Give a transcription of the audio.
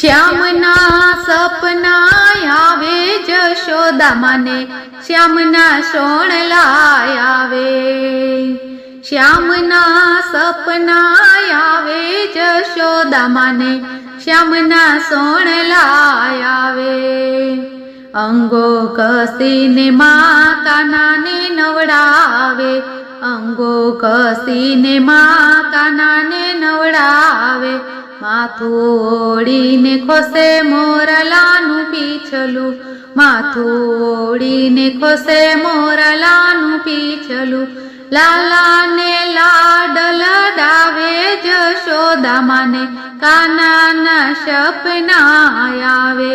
શ્યામના સપના આવે જશોદા માને, શ્યામના સોણલા આવે. શ્યામના સપના આવે જશોદા માને, શ્યામના સોણલા આવે. અંગો કસીને મા કાનાને નવડાવે, અંગો કસીને મા કાનાને નવડાવે. માથું ઓળીને ખોસે મોરલાનું પીછલું, માથું ઓળીને ખોસે મોરલાનું પીછલું. લાલાને લાડ લડાવે જશોદા માને, કાનાના સપના આવે.